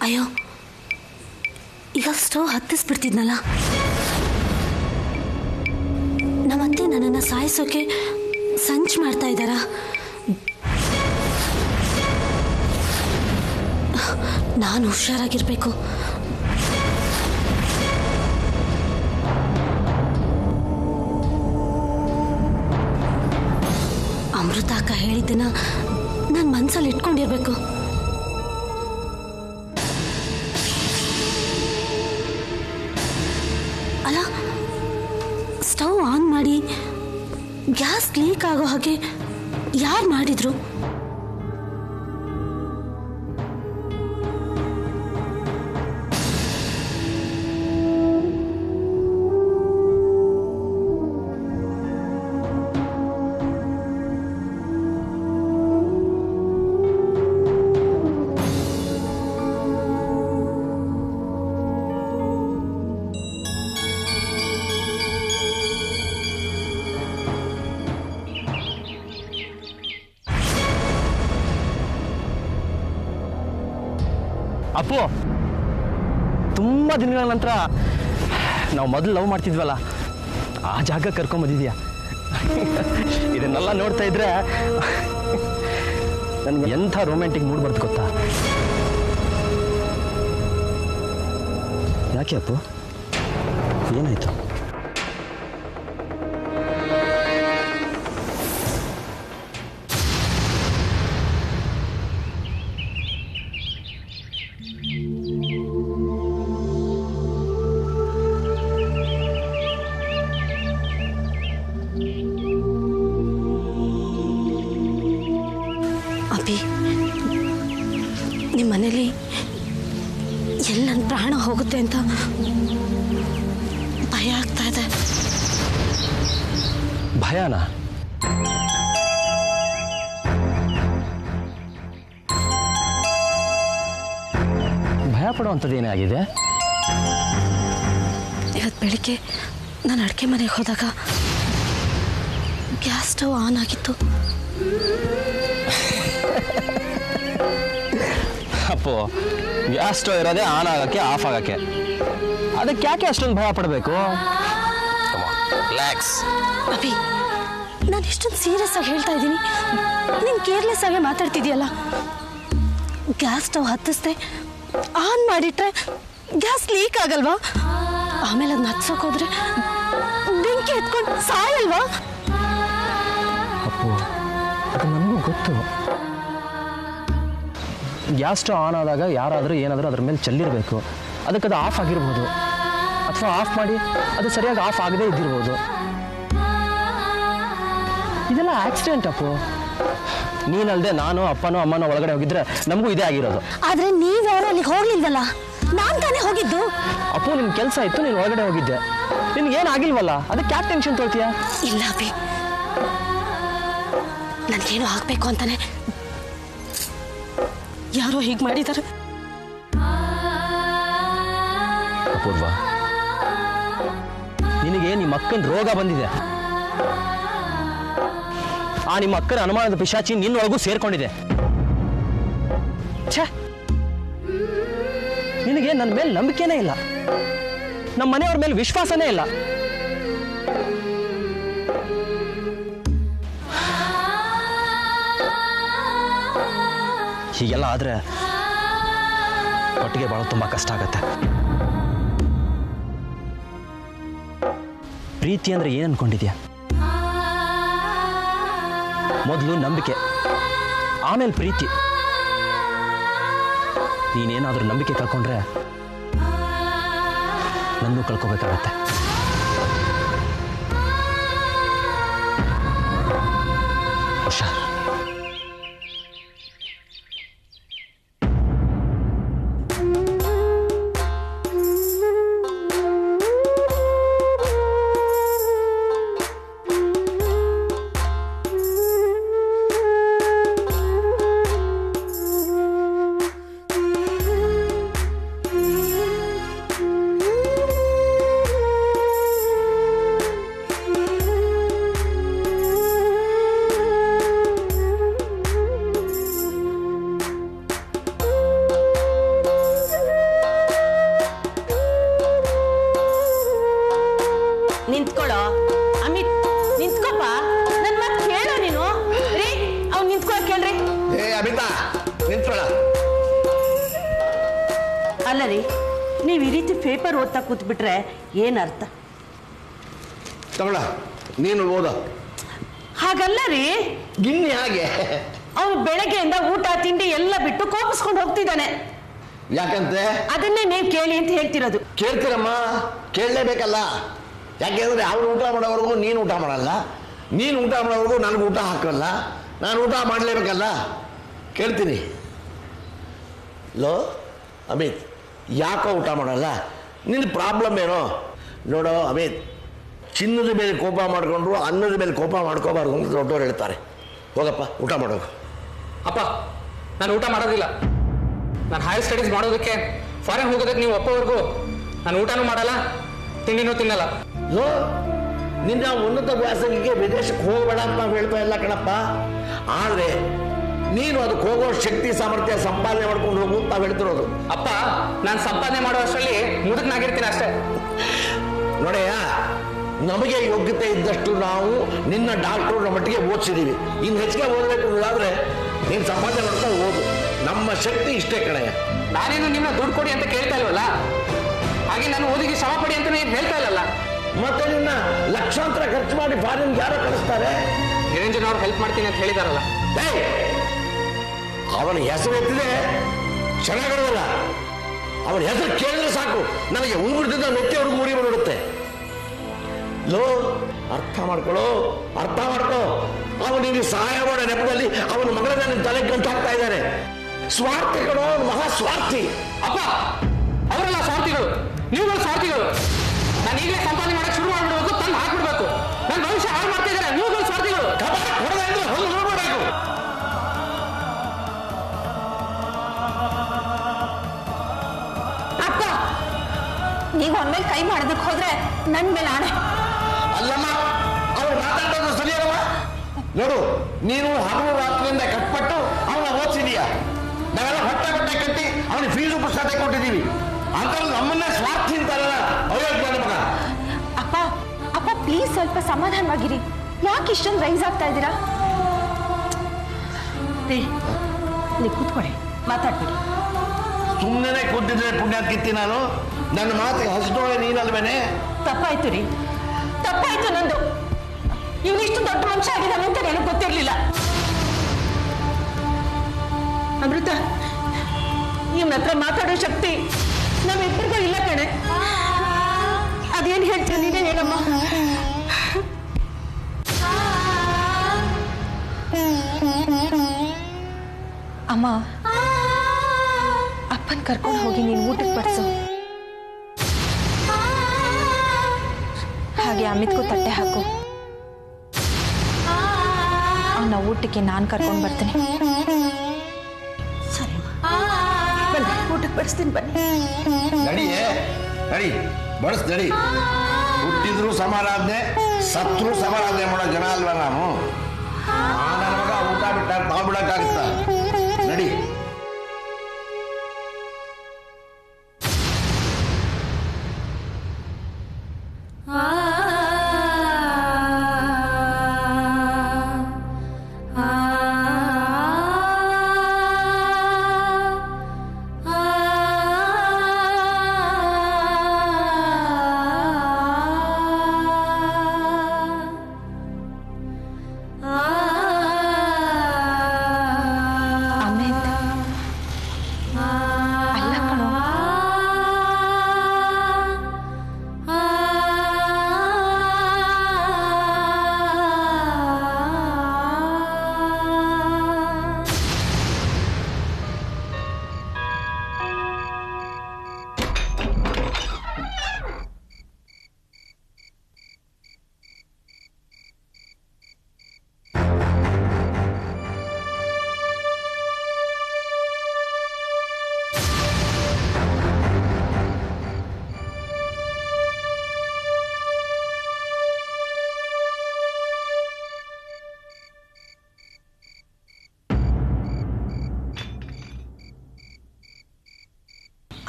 ಅಯ್ಯೋ, ಈಗ ಸ್ಟವ್ ಹತ್ತಿಸ್ಬಿಡ್ತಿದ್ನಲ್ಲ. ನಮ್ಮತ್ತೆ ನನ್ನನ್ನು ಸಾಯಿಸೋಕೆ ಸಂಚು ಮಾಡ್ತಾ ಇದ್ದಾರ. ನಾನು ಹುಷಾರಾಗಿರ್ಬೇಕು. ಅಮೃತ ಅಕ್ಕ ಹೇಳಿದ್ದನ್ನ ನಾನು ಮನಸ್ಸಲ್ಲಿ ಇಟ್ಕೊಂಡಿರ್ಬೇಕು. ಅಲ್ಲ, ಸ್ಟವ್ ಆನ್ ಮಾಡಿ ಗ್ಯಾಸ್ ಲೀಕ್ ಆಗೋ ಹಾಗೆ ಯಾರು ಮಾಡಿದ್ರು? ಅಪ್ಪು, ತುಂಬ ದಿನಗಳ ನಂತರ ನಾವು ಮೊದಲು ಲವ್ ಮಾಡ್ತಿದ್ವಲ್ಲ, ಆ ಜಾಗ ಕರ್ಕೊಂಬಂದಿದ್ಯಾ. ಇದನ್ನೆಲ್ಲ ನೋಡ್ತಾ ಇದ್ರೆ ನನಗೆ ಎಂಥ ರೊಮ್ಯಾಂಟಿಕ್ ಮೂಡ್ ಬರ್ತು ಗೊತ್ತಾ? ಯಾಕೆ ಅಪ್ಪು, ಏನಾಯ್ತು? ಅಭಿ, ನಿಮ್ಮ ಮನೇಲಿ ಎಲ್ಲಿ ನನ್ನ ಪ್ರಾಣ ಹೋಗುತ್ತೆ ಅಂತ ಭಯ ಆಗ್ತಾ ಇದೆ. ಭಯನಾ? ಭಯ ಪಡುವಂಥದ್ದೇನೇ ಆಗಿದೆ? ಇವತ್ತು ಬೆಳಿಗ್ಗೆ ನಾನು ಅಡುಗೆ ಮನೆಗೆ ಹೋದಾಗ ಗ್ಯಾಸ್ ಸ್ಟವ್ ಆನ್ ಆಗಿತ್ತು. ಅಪ್ಪು, ಗ್ಯಾಸ್ ಸ್ಟವ್ ಇರೋದೇ ಆನ್ ಆಗೋಕ್ಕೆ ಆಫ್ ಆಗೋಕ್ಕೆ, ಅದಕ್ಕೆ ಯಾಕೆ ಅಷ್ಟೊಂದು ಭಯ ಪಡಬೇಕು? ರಿಲ್ಯಾಕ್ಸ್. ಅಭಿ, ನಾನು ಎಷ್ಟೊಂದು ಸೀರಿಯಸ್ ಆಗಿ ಹೇಳ್ತಾ ಇದ್ದೀನಿ, ನೀನು ಕೇರ್ಲೆಸ್ ಆಗಿ ಮಾತಾಡ್ತಿದ್ಯಲ್ಲ. ಗ್ಯಾಸ್ ಸ್ಟವ್ ಹತ್ತಿಸ್ದೆ ಆನ್ ಮಾಡಿಟ್ರೆ ಗ್ಯಾಸ್ ಲೀಕ್ ಆಗಲ್ವಾ? ಆಮೇಲೆ ಅದನ್ನ ಹತ್ಸೋಕೆ ಹೋದ್ರೆ ಬೆಂಕಿ ಎತ್ಕೊಂಡು ಸಾಯಲ್ವಾ? ಅಪ್ಪು, ಅದು ನನಗೂ ಗೊತ್ತು. ಗ್ಯಾಸ್ ಸ್ಟವ್ ಆನ್ ಆದಾಗ ಯಾರಾದರೂ ಏನಾದರೂ ಅದ್ರ ಮೇಲೆ ಚೆಲ್ಲಿರಬೇಕು, ಅದಕ್ಕೆ ಅದು ಆಫ್ ಆಗಿರ್ಬೋದು, ಅಥವಾ ಆಫ್ ಮಾಡಿ ಅದು ಸರಿಯಾಗಿ ಆಫ್ ಆಗದೇ ಇದ್ದಿರ್ಬೋದು. ಇದೆಲ್ಲ ಆಕ್ಸಿಡೆಂಟ್ ಅಪ್ಪು. ನೀನಲ್ದೆ ನಾನು ಅಪ್ಪನೋ ಅಮ್ಮನೋ ಒಳಗಡೆ ಹೋಗಿದ್ರೆ ನಮಗೂ ಇದೇ ಆಗಿರೋದು. ಆದ್ರೆ ನೀವ್ಯಾರು ಅಲ್ಲಿಗೆ ಹೋಗ್ಲಿಲ್ವಲ್ಲ, ನಾನು ತಾನೇ ಹೋಗಿದ್ದು. ಅಪ್ಪು, ನಿನ್ ಕೆಲಸ ಇತ್ತು, ನೀನು ಒಳಗಡೆ ಹೋಗಿದ್ದೆ, ನಿನ್ಗೇನು ಆಗಿಲ್ವಲ್ಲ, ಅದಕ್ಕೆ ಯಾಕೆ ಟೆನ್ಷನ್ ತೊಳ್ತೀಯಾ? ಇಲ್ಲ ಅಭಿ, ನನ್ಗೇನು ಆಗ್ಬೇಕು ಅಂತಾನೆ ಯಾರೋ ಹೀಗೆ ಮಾಡಿದ್ದಾರೆ. ಅಪೂರ್ವ, ನಿನಗೆ ನಿಮ್ಮ ಅಕ್ಕನ ರೋಗ ಬಂದಿದೆ. ಆ ನಿಮ್ಮ ಅಕ್ಕನ ಅನುಮಾನದ ಪಿಶಾಚಿ ನಿನ್ನೊಳಗೂ ಸೇರ್ಕೊಂಡಿದೆ. ಛೇ, ನಿನಗೆ ನನ್ನ ಮೇಲೆ ನಂಬಿಕೆನೇ ಇಲ್ಲ, ನಮ್ಮ ಮನೆಯವ್ರ ಮೇಲೆ ವಿಶ್ವಾಸನೇ ಇಲ್ಲ. ಹೀಗೆಲ್ಲ ಆದ್ರೆ ಒಟ್ಟಿಗೆ ಬಾಳೋದು ತುಂಬಾ ಕಷ್ಟ ಆಗತ್ತೆ. ಪ್ರೀತಿ ಅಂದ್ರೆ ಏನು ಅನ್ಕೊಂಡಿದ್ಯಾ? ಮೊದಲು ನಂಬಿಕೆ, ಆಮೇಲೆ ಪ್ರೀತಿ. ನೀನೇನಾದ್ರೂ ನಂಬಿಕೆ ಕಳ್ಕೊಂಡ್ರೆ ನನ್ನೂ ಕಳ್ಕೋಬೇಕಾಗತ್ತೆ. ಹುಷಾರ್. ನಿಂತ್ಕೊಳ್ಳೋ ಅಮಿತ್, ನಿಂತ್ಕೋಪ್ಪ. ನನ್ನ ಮಾತು ಕೇಳೋ ನೀನು. ರೀ, ಅವ್ನು ನಿಂತ್ಕೊಳ್ಳೋ ಕೇಳ್ರಿ. ಏ ಅಮಿತಾ, ನಿಂತ್ಕೊಳ್ಳ. ಅಲ್ಲ ರೀ, ನೀವು ಈ ರೀತಿ ಪೇಪರ್ ಓದ್ತಾ ಕೂತ್ಬಿಟ್ರೆ ಏನು ಅರ್ಥ? ತಗೊಳ, ನೀನು ಓದ. ಹಾಗಲ್ಲ ರೀ, ಗಿಣ್ಣಿ ಹಾಗೆ. ಅವನು ಬೆಳಗ್ಗೆಯಿಂದ ಊಟ ತಿಂಡಿ ಎಲ್ಲ ಬಿಟ್ಟು ಕೋಪಿಸ್ಕೊಂಡು ಹೋಗ್ತಿದ್ದಾನೆ. ಯಾಕಂತೆ? ಅದನ್ನೇ ನೀವು ಕೇಳಿ ಅಂತ ಹೇಳ್ತಿರೋದು. ಕೇಳ್ತೀರಮ್ಮ, ಕೇಳಲೇಬೇಕಲ್ಲ. ಯಾಕೆಂದ್ರೆ ಅವ್ರು ಊಟ ಮಾಡೋವರೆಗೂ ನೀನು ಊಟ ಮಾಡಲ್ಲ, ನೀನು ಊಟ ಮಾಡೋವರೆಗೂ ನನಗೆ ಊಟ ಹಾಕಲ್ಲ, ನಾನು ಊಟ ಮಾಡಲೇಬೇಕಲ್ಲ. ಕೇಳ್ತೀನಿ. ಲೋ ಅಮಿತ್, ಯಾಕೋ ಊಟ ಮಾಡಲ್ಲ? ನಿನ್ನ ಪ್ರಾಬ್ಲಮ್ ಏನೋ ನೋಡೋ ಅಮಿತ್. ಚಿನ್ನದ ಮೇಲೆ ಕೋಪ ಮಾಡಿಕೊಂಡ್ರು ಅನ್ನದ ಮೇಲೆ ಕೋಪ ಮಾಡ್ಕೋಬಾರ್ದು ಅಂತ ದೊಡ್ಡವ್ರು ಹೇಳ್ತಾರೆ. ಹೋಗಪ್ಪ, ಊಟ ಮಾಡೋದು. ಅಪ್ಪ, ನಾನು ಊಟ ಮಾಡೋದಿಲ್ಲ. ನಾನು ಹೈಯರ್ ಸ್ಟಡೀಸ್ ಮಾಡೋದಕ್ಕೆ ಫಾರಿನ್ ಹೋಗೋದಕ್ಕೆ ನೀವು ಒಪ್ಪೋವರೆಗೂ ನಾನು ಊಟನೂ ಮಾಡಲ್ಲ, ತಿಂಡಿನೂ ತಿನ್ನಲ್ಲ. ಲೋ, ನಿನ್ನ ಉನ್ನತ ವ್ಯಾಸಂಗಿಗೆ ವಿದೇಶಕ್ಕೆ ಹೋಗಬೇಡ ಅಂತ ನಾವು ಹೇಳ್ತಾ ಇಲ್ಲ ಕಣಪ್ಪ. ಆದರೆ ನೀನು ಅದಕ್ಕೆ ಹೋಗೋ ಶಕ್ತಿ ಸಾಮರ್ಥ್ಯ ಸಂಪಾದನೆ ಮಾಡ್ಕೊಂಡು ಹೋಗು ಅಂತ ನಾವು ಹೇಳ್ತಿರೋದು. ಅಪ್ಪ, ನಾನು ಸಂಪಾದನೆ ಮಾಡೋ ಅಷ್ಟರಲ್ಲಿ ಮುದುಕನಾಗಿರ್ತೀನಿ ಅಷ್ಟೇ. ನೋಡಯ್ಯ, ನಮಗೆ ಯೋಗ್ಯತೆ ಇದ್ದಷ್ಟು ನಾವು ನಿನ್ನ ಡಾಕ್ಟರ್ ಮಟ್ಟಿಗೆ ಓದಿಸಿದೀವಿ. ಇನ್ನು ಹೆಚ್ಚಿಗೆ ಓದಬೇಕು ಅನ್ನೋದಾದ್ರೆ ನೀನು ಸಂಪಾದನೆ ಮಾಡ್ತಾ ಓದು. ನಮ್ಮ ಶಕ್ತಿ ಇಷ್ಟೇ ಕಣಯ್ಯ. ನಾನೇನು ನಿನ್ನ ದುಡ್ಡು ಕೊಡಿ ಅಂತ ಕೇಳ್ತಾ ಇಲ್ವಲ್ಲ, ಹಾಗೆ ನಾನು ಓದಿಗೆ ಶ್ರಮ ಪಡಿ ಅಂತ ನೀನು ಹೇಳ್ತಾ ಇಲ್ಲಲ್ಲ. ಮತ್ತೆ ನಿನ್ನ ಲಕ್ಷಾಂತರ ಖರ್ಚು ಮಾಡಿ ಫಾರಿನ್ಗೆ ಯಾರೋ ಕಳಿಸ್ತಾರೆ? ನಿರಂಜನವ್ರು ಹೆಲ್ಪ್ ಮಾಡ್ತೀನಿ ಅಂತ ಹೇಳಿದಾರಲ್ಲ. ಅವನ ಹೆಸರು ಎತ್ತಿದೆ ಚೆನ್ನಾಗಿರೋದಿಲ್ಲ. ಅವನ ಹೆಸರು ಕೇಳಿದ್ರೆ ಸಾಕು, ನನಗೆ ಉಂಗುರದಿಂದ ನೆತ್ತಿಯವ್ರಿಗೆ ಉರಿ ಬಂದ್ಬಿಡುತ್ತೆ. ಲೋ, ಅರ್ಥ ಮಾಡ್ಕೊಳ್ಳೋ, ಅರ್ಥ ಮಾಡ್ಕೋ. ಅವನಿಗೆ ಸಹಾಯ ಮಾಡೋ ನೆಪದಲ್ಲಿ ಅವನ ಮಗಳನ್ನ ನಿನ್ನ ತಲೆ ಗಂಟು ಹಾಕ್ತಾ ಇದ್ದಾರೆ. ಸ್ವಾರ್ಥಿ ಕಣೋ, ಮಹಾ ಸ್ವಾರ್ಥಿ. ಅಪ್ಪ ಅವರೆಲ್ಲ ಸ್ವಾರ್ಥಿಗಳು, ನೀವುಗಳು ಸ್ವಾರ್ಥಿಗಳು. ನಾನು ಈಗಲೇ ಸಂಪಾದನೆ ಮಾಡಕ್ಕೆ ಶುರು ಮಾಡ್ಬಿಡ್ಬೇಕು, ತಂದು ಹಾಕ್ಬಿಡ್ಬೇಕು. ನನ್ನ ಭವಿಷ್ಯ ಹಾಳು ಮಾಡ್ತಾ ಇದ್ದಾರೆ, ನೀವುಗಳು ಸ್ವಾರ್ಥಿಗಳು. ನೋಡ್ಬೇಕು. ಅಪ್ಪ, ನೀವು ಒಂದ್ಮೇಲೆ ಕೈ ಮಾಡೋದಕ್ಕೆ ಹೋದ್ರೆ ನನ್ ಮೇಲೆ ಆಣೆ. ಅಲ್ಲಮ್ಮ, ಅವ್ರು ಮಾತಾಡೋದು ಸರಿಯಲ್ಲಮ್ಮ. ನೋಡು, ನೀನು ಹಗಲು ರಾತ್ರಿಯಿಂದ ಕಟ್ಪಟ್ಟು ಅವನ ಓದಿಸಿದೀಯ. ನಾವೆಲ್ಲ ಹೊಟ್ಟೆ ಕಟ್ಟಿ ಅವನಿಗೆ ಫೀಸು ಪುಸ್ತಕ ಕೊಟ್ಟಿದ್ದೀವಿ. ಅಂತ ನಮ್ಮನ್ನೇ ಸ್ವಾರ್ಥಿ ಅಂತಾರಲ್ಲ, ಅಯೋಗ್ಯ ಮಗ. ಅಪ್ಪ ಅಪ್ಪ ಪ್ಲೀಸ್ ಸ್ವಲ್ಪ ಸಮಾಧಾನವಾಗಿರಿ. ಯಾಕೆ ಇಷ್ಟೊಂದು ರೈಸ್ ಆಗ್ತಾ ಇದ್ದೀರಾ? ನೀವು ಕೂತ್ಕೊಳ್ಳಿ, ಮಾತಾಡ್ಬಿಡಿ. ಸುಮ್ಮನೆ ಕೂತಿದ್ರೆ ಪುಣ್ಯಾತ್ಕಿತ್ತಿ ನಾನು. ನನ್ನ ಮಾತಿಗೆ ಹಸಿದೋಳೆ ನೀನಲ್ವೇನೆ. ತಪ್ಪಾಯ್ತು ರೀ, ತಪ್ಪಾಯ್ತು ನಂದು. ಇವನಿಷ್ಟು ದೊಡ್ಡ ಮನುಷ್ಯ ಆಗಿದ್ದಾನೆ ಅಂತ ನನಗೆ ಗೊತ್ತಿರ್ಲಿಲ್ಲ. ಅಮೃತ, ಇವನ ಹತ್ರ ಮಾತಾಡೋ ಶಕ್ತಿ ನಮ್ಮಿಬ್ಬರಿಗೂ ಇಲ್ಲ ಕಣೆ. ಅದೇನು ಹೇಳ್ತೀನಿ ನೀನೇ ಹೇಳಮ್ಮ. ಅಮ್ಮ, ಅಪ್ಪನ್ ಕರ್ಕೊಂಡು ಹೋಗಿ ನೀನು ಊಟಕ್ಕೆ ಬಡಿಸು. ಹಾಗೆ ಅಮಿತ್ಗೂ ತಟ್ಟೆ ಹಾಕು. ಅವನ ಊಟಕ್ಕೆ ನಾನು ಕರ್ಕೊಂಡು ಬರ್ತೀನಿ. ಸರಿ ಬನ್ನಿ, ಊಟಕ್ಕೆ ಬಡಿಸ್ತೀನಿ, ಬನ್ನಿ. ನಡಿಯೇ, ನಡಿ, ಬಡಿಸ್ ನಡಿ. ಹುಟ್ಟಿದ್ರು ಸಮಾರಾಧನೆ, ಸತ್ರು ಸಮಾರಾಧನೆ ಮಾಡೋ ಜನ ಅಲ್ವಾ ನಾವು. ನನ್ನ ಮಗ ಊಟ ಬಿಟ್ಟ ನಾವು ಬಿಡಕ್ಕಾಗುತ್ತಾ? ನಡಿ.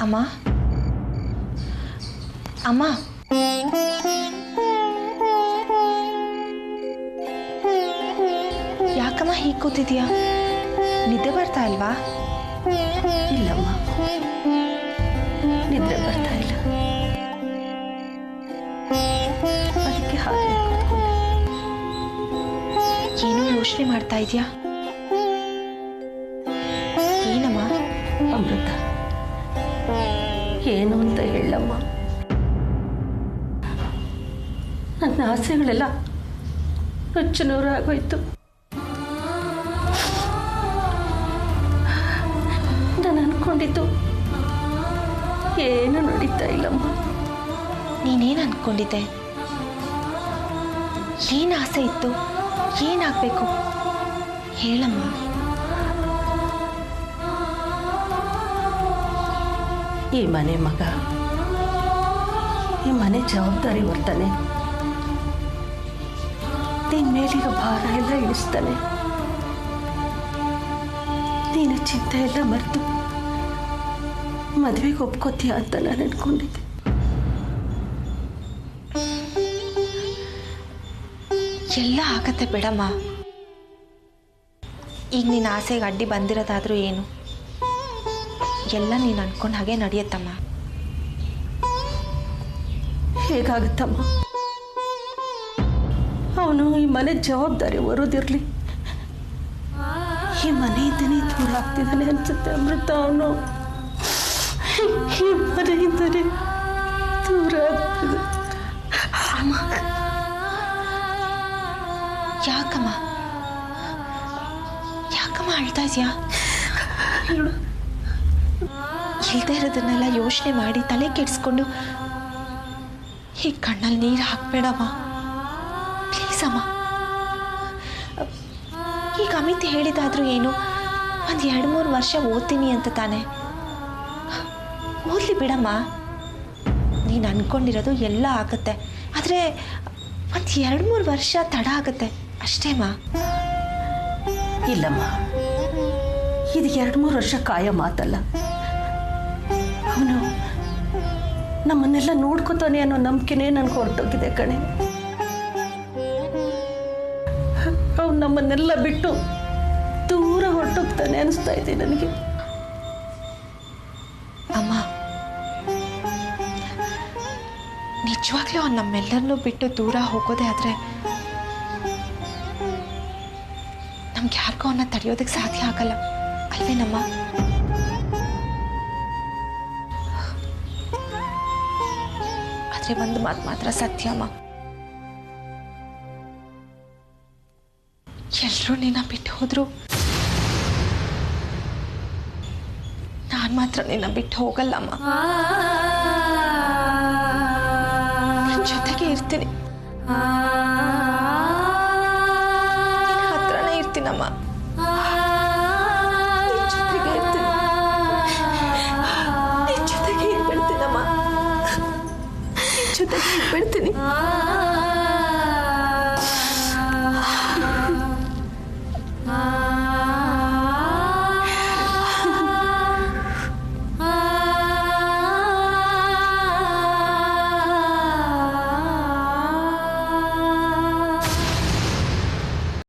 ಅಮ್ಮ, ಅಮ್ಮ, ಯಾಕಮ್ಮ ಹೀಗೆ ಕೂತಿದ್ಯಾ? ನಿದ್ದೆ ಬರ್ತಾ ಇಲ್ವಾ? ಇಲ್ಲಮ್ಮ, ನಿದ್ರೆ ಬರ್ತಾ ಇಲ್ಲ. ಅದಕ್ಕೆ ಹಾಗೆ ಕೂತ್ಕೊಂಡೆ. ಏನೋ ಯೋಚನೆ ಮಾಡ್ತಾ ಇದೆಯಾ? ಏನಮ್ಮ? ಅಮೃತ, ಏನು ಅಂತ ಹೇಳಮ್ಮ. ನನ್ನ ಆಸೆಗಳೆಲ್ಲ ನುಚ್ಚುನೂರಾಗೋಯ್ತು. ನಾನು ಅನ್ಕೊಂಡಿದ್ದು ಏನು ನಡೀತಾ ಇಲ್ಲಮ್ಮ. ನೀನೇನು ಅನ್ಕೊಂಡಿದ್ದೆ? ಏನು ಆಸೆ ಇತ್ತು? ಏನಾಗಬೇಕು ಹೇಳಮ್ಮ. ಈ ಮನೆ ಮಗ, ಈ ಮನೆ ಜವಾಬ್ದಾರಿ ಹೊರ್ತಾನೆ. ನಿನ್ ಮೇಲಿರೋ ಭಾರ ಎಲ್ಲ ಇಳಿಸ್ತಾನೆ. ನೀನು ಚಿಂತೆ ಎಲ್ಲ ಮರೆತು ಮದುವೆಗೆ ಒಪ್ಕೋತೀಯ ಅಂತ ನಾನು ಅನ್ಕೊಂಡಿದ್ದೆ. ಎಲ್ಲ ಆಗತ್ತೆ ಬಿಡಮ್ಮ. ಈಗ ನಿನ್ನ ಆಸೆಗೆ ಅಡ್ಡಿ ಬಂದಿರೋದಾದ್ರೂ ಏನು? ಎಲ್ಲ ನೀನು ಅನ್ಕೊಂಡ ಹಾಗೆ ನಡೆಯತ್ತಮ್ಮ. ಹೇಗಾಗುತ್ತಮ್ಮ? ಅವನು ಈ ಮನೆ ಜವಾಬ್ದಾರಿ ಹೊರೋದಿರ್ಲಿ. ಈ ಮನೆಯಿಂದನೇ ದೂರ ಆಗ್ತಿದ್ದಾನೆ ಅನ್ಸುತ್ತೆ ಅಮೃತ. ಅವನು ಈ ಮನೆಯಿಂದನೇ ದೂರ ಆಗ್ತಿದ್ದ. ಅಮ್ಮ, ಯಾಕಮ್ಮ ಯಾಕಮ್ಮ ಅಳ್ತಾ ಇದೆಯಾ? ಇಲ್ದೇ ಇರೋದನ್ನೆಲ್ಲ ಯೋಚನೆ ಮಾಡಿ ತಲೆ ಕೆಡಿಸ್ಕೊಂಡು ಈ ಕಣ್ಣಲ್ಲಿ ನೀರು ಹಾಕ್ಬೇಡಮ್ಮ, ಪ್ಲೀಸ್ ಅಮ್ಮ. ಈಗ ಅಮಿತ್ ಹೇಳಿದಾದ್ರೂ ಏನು, ಒಂದು 2-3 ವರ್ಷ ಓದ್ತೀನಿ ಅಂತ ತಾನೆ. ಓದ್ಲಿ ಬಿಡಮ್ಮ, ನೀನು ಅನ್ಕೊಂಡಿರೋದು ಎಲ್ಲ ಆಗುತ್ತೆ. ಆದರೆ ಒಂದು 2-3 ವರ್ಷ ತಡ ಆಗುತ್ತೆ ಅಷ್ಟೇಮ್ಮ. ಇಲ್ಲಮ್ಮ, ಇದು 2-3 ವರ್ಷ ಕಾಯೋ ಮಾತಲ್ಲ. ಅವನು ನಮ್ಮನ್ನೆಲ್ಲ ನೋಡ್ಕೋತಾನೆ ಅನ್ನೋ ನಂಬಿಕೆನೇ ನನಗೆ ಹೊರಟೋಗಿದೆ ಕಣೆ. ಅವನು ನಮ್ಮನ್ನೆಲ್ಲ ಬಿಟ್ಟು ದೂರ ಹೊರಟೋಗ್ತಾನೆ ಅನಿಸ್ತಾ ಇದೆ ನನಗೆ. ಅಮ್ಮ, ನಿಜವಾಗ್ಲೂ ಅವ್ನು ನಮ್ಮೆಲ್ಲರನ್ನೂ ಬಿಟ್ಟು ದೂರ ಹೋಗೋದೇ ಆದರೆ ನಮ್ಗೆ ಯಾರಿಗೂ ಅವನ್ನ ತಡೆಯೋದಕ್ಕೆ ಸಾಧ್ಯ ಆಗಲ್ಲ ಅಲ್ವೇನಮ್ಮ? ಆದರೆ ಒಂದು ಮಾತು ಮಾತ್ರ ಸತ್ಯ ಅಮ್ಮ, ಎಲ್ಲರೂ ನಿನ್ನ ಬಿಟ್ಟು ಹೋದ್ರು, ನಾನು ಮಾತ್ರ ನಿನ್ನ ಬಿಟ್ಟು ಹೋಗಲ್ಲಮ್ಮ. ನಿನ್ನ ಜೊತೆಗೆ ಇರ್ತೀನಿ, ನಿನ್ನ ಹತ್ರನೇ ಇರ್ತೀನಮ್ಮ. ನಿನ್ನ ಜೊತೆಗೆ ಇರ್ತೀನಿ, ನಿನ್ನ ಜೊತೆಗೆ ಇರ್ಬಿಡ್ತೀನಮ್ಮ, ನಿನ್ನ ಜೊತೆಗೆ ಇರ್ಬಿಡ್ತೀನಿ.